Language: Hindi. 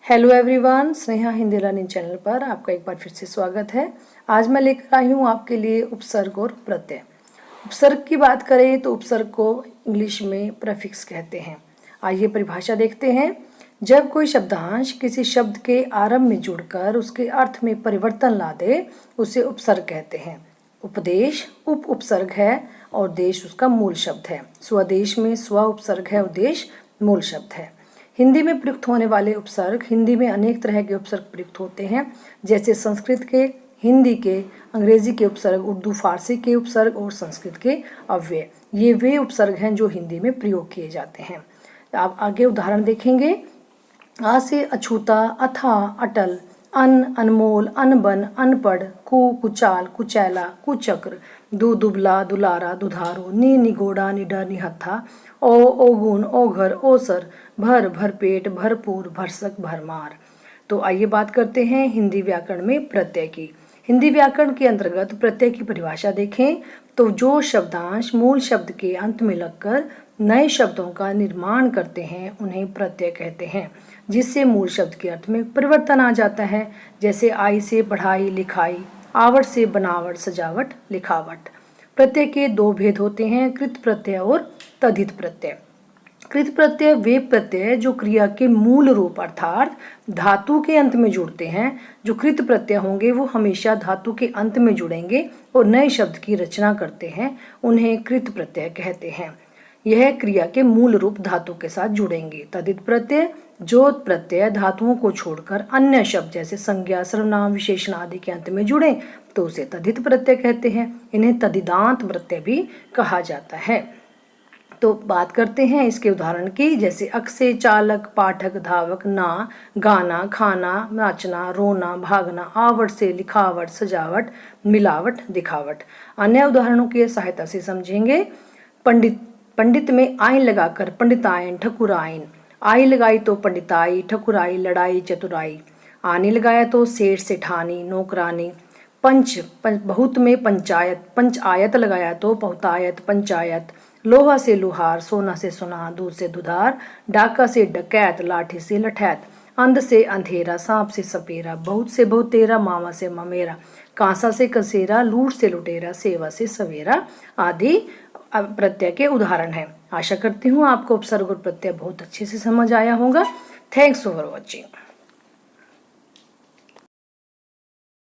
Hello everyone, Sneha Hindi learning channel पर आपका एक बार फिर से स्वागत है। आज मैं लेकर आई हूँ आपके लिए उपसर्ग और प्रत्यय। उपसर्ग की बात करें तो उपसर्ग को इंग्लिश में प्रीफिक्स कहते हैं। आइए परिभाषा देखते हैं। जब कोई शब्दांश किसी शब्द के आरंभ में जुड़कर उसके अर्थ में परिवर्तन ला दे उसे उपसर्ग कहते हैं। उपदेश उप उपसर्ग है और देश उसका मूल शब्द है। स्वदेश में स्व उपसर्ग है और देश मूल शब्द है। हिंदी में प्रयुक्त होने वाले उपसर्ग, हिंदी में अनेक तरह के उपसर्ग प्रयुक्त होते हैं, जैसे संस्कृत के, हिंदी के, अंग्रेजी के उपसर्ग, उर्दू फारसी के उपसर्ग और संस्कृत के अव्यय। ये वे उपसर्ग हैं जो हिंदी में प्रयोग किए जाते हैं। आप आगे उदाहरण देखेंगे। आ से अछूता, अथा, अटल, अनमोल, अनबन, अनपढ़, कुचाल, कुचैला, कुचक्र, दुबला, दुलारा, दुधारो, निगोड़ा, निडर, निहत्था, ओगुन, ओघर, ओसर, भरपेट, भरपूर, भरसक, भरमार। तो आइए बात करते हैं हिंदी व्याकरण में प्रत्यय की। हिंदी व्याकरण के अंतर्गत प्रत्यय की परिभाषा देखें तो जो शब्दांश मूल शब्द के अंत में लगकर नए शब्दों का निर्माण करते हैं उन्हें प्रत्यय कहते हैं, जिससे मूल शब्द के अर्थ में परिवर्तन आ जाता है। जैसे आई से पढ़ाई, लिखाई, आवट से बनावट, सजावट, लिखावट। प्रत्यय के दो भेद होते हैं, कृत प्रत्यय और तद्धित प्रत्यय। कृत प्रत्यय वे प्रत्यय जो क्रिया के मूल रूप अर्थात धातु के अंत में जुड़ते हैं। जो कृत प्रत्यय होंगे वो हमेशा धातु के अंत में जुड़ेंगे और नए शब्द की रचना करते हैं, उन्हें कृत प्रत्यय कहते हैं। यह क्रिया के मूल रूप धातु के साथ जुड़ेंगे। तद्धित प्रत्यय जो प्रत्यय धातुओं को छोड़कर अन्य शब्द जैसे संज्ञा, सर्वनाम, विशेषण आदि के अंत में जुड़े तो उसे तद्धित प्रत्यय कहते हैं। इन्हें तद्धितांत प्रत्यय भी कहा जाता है। तो बात करते हैं इसके उदाहरण की, जैसे अक से चालक, पाठक, धावक, ना, गाना, खाना, नाचना, रोना, भागना, आवट से लिखावट, सजावट, मिलावट, दिखावट। अन्य उदाहरणों की सहायता से समझेंगे। पंडित में आइन लगाकर पंडितायन, ठकुराइन। आई लगाई तो पंडिताई, ठकुराई, लड़ाई, चतुराई। आने लगाया तो सेठ, सेठानी, नौकरानी। बहुत में पंचायत, पंचायत लगाया तो बहुतायत, पंचायत। लोहा से लोहार, सोना से सोना, दूध से दुधार, डाका से डकैत, लाठी से लठैत। अंध से अंधेरा, सांप से सपेरा, बहुत से बहुतेरा, मामा से ममेरा, कांसा से कसेरा, लूट से लुटेरा, सेवा से सवेरा आदि प्रत्यय के उदाहरण हैं। आशा करती हूँ आपको उपसर्ग और प्रत्यय बहुत अच्छे से समझ आया होगा। Thanks for watching.